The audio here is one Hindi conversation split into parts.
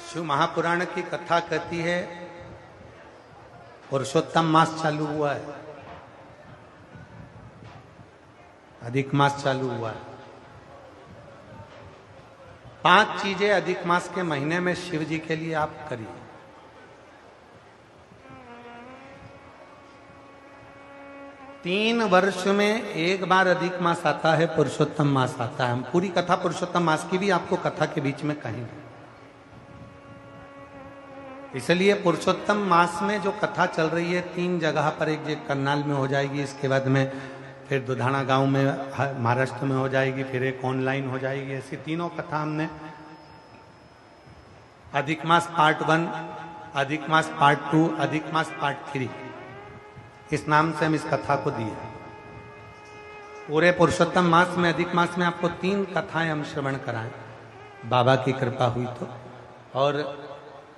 शिव महापुराण की कथा कहती है पुरुषोत्तम मास चालू हुआ है, अधिक मास चालू हुआ है। 5 चीजें अधिक मास के महीने में शिव जी के लिए आप करिए। तीन वर्ष में एक बार अधिक मास आता है, पुरुषोत्तम मास आता है। हम पूरी कथा पुरुषोत्तम मास की भी आपको कथा के बीच में कहेंगे। इसलिए पुरुषोत्तम मास में जो कथा चल रही है 3 जगह पर, एक जगह करनाल में हो जाएगी, इसके बाद में फिर दुधाना गांव में महाराष्ट्र में हो जाएगी, फिर एक ऑनलाइन हो जाएगी। ऐसी तीनों कथा हमने अधिक मास पार्ट 1, अधिक मास पार्ट 2, अधिक मास पार्ट 3, इस नाम से हम इस कथा को दिए। पूरे पुरुषोत्तम मास में, अधिक मास में आपको 3 कथाएं हम श्रवण कराएं, बाबा की कृपा हुई तो। और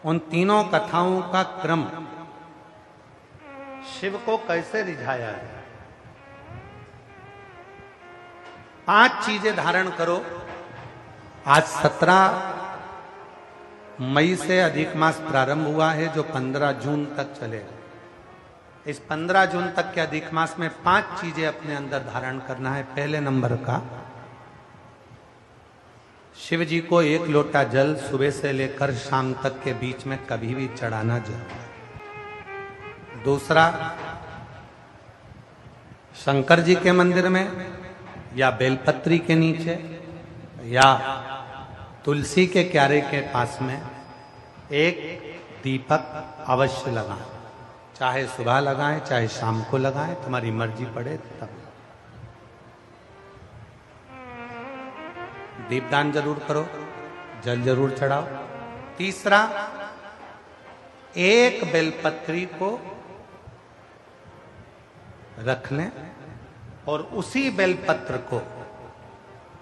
उन तीनों कथाओं का क्रम, शिव को कैसे रिझाया है। 5 चीजें धारण करो। आज 17 मई से अधिक मास प्रारंभ हुआ है, जो 15 जून तक चलेगा। इस 15 जून तक के अधिक मास में 5 चीजें अपने अंदर धारण करना है। पहले नंबर का, शिव जी को 1 लोटा जल सुबह से लेकर शाम तक के बीच में कभी भी चढ़ाना जरूर। दूसरा, शंकर जी के मंदिर में या बेलपत्री के नीचे या तुलसी के क्यारे के पास में एक दीपक अवश्य लगाएं। चाहे सुबह लगाएं, चाहे शाम को लगाएं, तुम्हारी मर्जी पड़े तब। दीपदान जरूर करो, जल जरूर चढ़ाओ। तीसरा, एक बेलपत्री को रख लें और उसी बेलपत्र को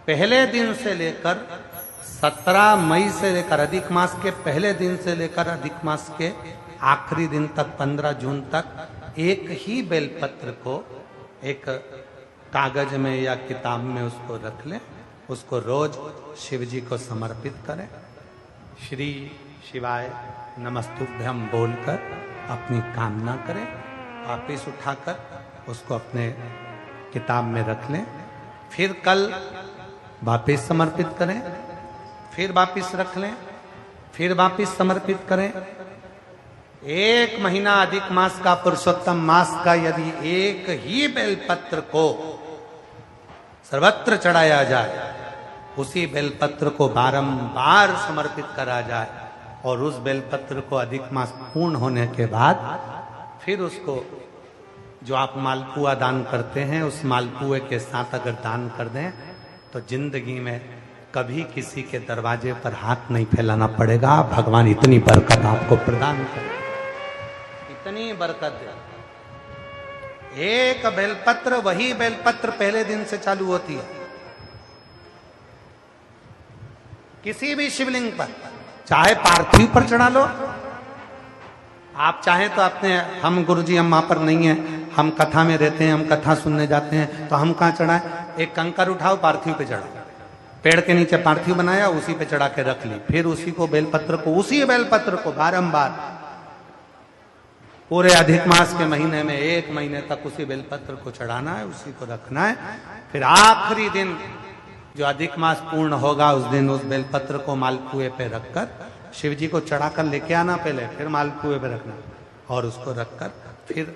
पहले दिन से लेकर 17 मई से लेकर, अधिक मास के पहले दिन से लेकर अधिक मास के आखिरी दिन तक 15 जून तक एक ही बेलपत्र को एक कागज में या किताब में उसको रख लें। उसको रोज शिव जी को समर्पित करें। श्री शिवाय नमस्तुभ्यम बोलकर अपनी कामना करें। वापिस उठाकर उसको अपने किताब में रख लें। फिर कल वापिस समर्पित करें, फिर वापिस रख लें, फिर वापिस समर्पित करें। 1 महीना अधिक मास का, पुरुषोत्तम मास का, यदि एक ही बेलपत्र को सर्वत्र चढ़ाया जाए, उसी बेलपत्र को बारंबार समर्पित करा जाए और उस बेलपत्र को अधिक मास पूर्ण होने के बाद फिर उसको, जो आप मालपुआ दान करते हैं, उस मालपुए के साथ अगर दान कर दें तो जिंदगी में कभी किसी के दरवाजे पर हाथ नहीं फैलाना पड़ेगा। भगवान इतनी बरकत आपको प्रदान करे, इतनी बरकत दे। एक बेलपत्र, वही बेलपत्र पहले दिन से चालू होती है। किसी भी शिवलिंग पर, चाहे पार्थिव पर चढ़ा लो, आप चाहें तो अपने, हम गुरुजी हम वहां पर नहीं है, हम कथा में रहते हैं, हम कथा सुनने जाते हैं, तो हम कहाँ चढ़ाएं? एक कंकर उठाओ, पार्थिव पे चढ़ाओ। पेड़ के नीचे पार्थिव बनाया, उसी पे चढ़ा के रख ली। फिर उसी को बेलपत्र को, उसी बेलपत्र को बारंबार पूरे अधिक मास के महीने में 1 महीने तक उसी बेलपत्र को चढ़ाना है, उसी को रखना है। फिर आखिरी दिन जो अधिक मास पूर्ण होगा, उस दिन उस बेलपत्र को मालपुए पे रखकर शिव जी को चढ़ाकर लेके आना पहले, फिर मालपुए पे रखना और उसको रखकर फिर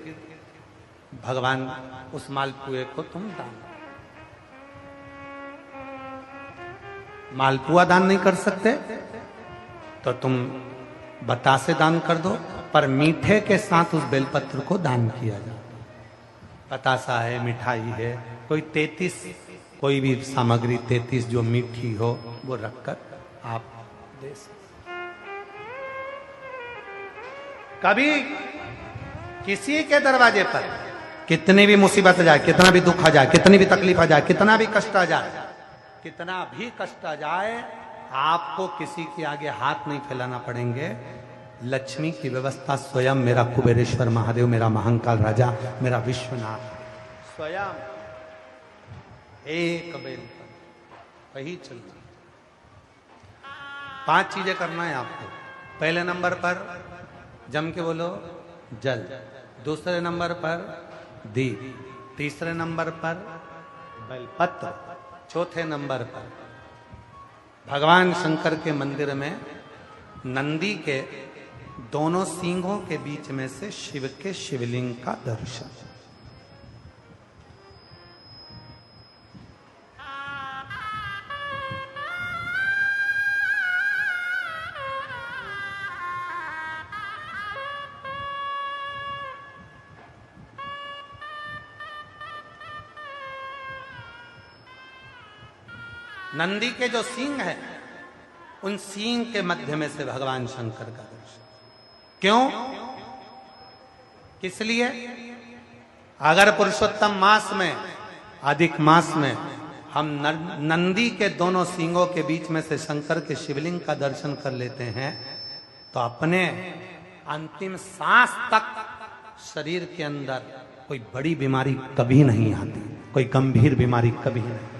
भगवान उस मालपुए को तुम दान। मालपुआ दान नहीं कर सकते तो तुम बतासे दान कर दो, पर मीठे के साथ उस बेलपत्र को दान किया जाए। बतासा है, मिठाई है, कोई 33 कोई भी सामग्री 33 जो मीठी हो वो रखकर आप दे सकते। कभी किसी के दरवाजे पर कितनी भी मुसीबत आ जाए, कितना भी दुख आ जाए, कितनी भी तकलीफ आ जाए, कितना भी कष्ट आ जाए, कितना भी कष्ट आ जाए, आपको किसी के आगे हाथ नहीं फैलाना पड़ेंगे। लक्ष्मी की व्यवस्था स्वयं मेरा कुबेरेश्वर महादेव, मेरा महाकाल राजा, मेरा विश्वनाथ स्वयं एक बेल पर वही चलती। 5 चीजें करना है आपको। पहले नंबर पर जम के बोलो जल, दूसरे नंबर पर दीप, तीसरे नंबर पर बेलपत्र, चौथे नंबर पर भगवान शंकर के मंदिर में नंदी के दोनों सींगों के बीच में से शिव के शिवलिंग का दर्शन। नंदी के जो सींग है, उन सींग के मध्य में से भगवान शंकर का दर्शन। क्यों? किस लिए? अगर पुरुषोत्तम मास में, अधिक मास में हम नंदी के दोनों सींगों के बीच में से शंकर के शिवलिंग का दर्शन कर लेते हैं तो अपने अंतिम सांस तक शरीर के अंदर कोई बड़ी बीमारी कभी नहीं आती, कोई गंभीर बीमारी कभी नहीं।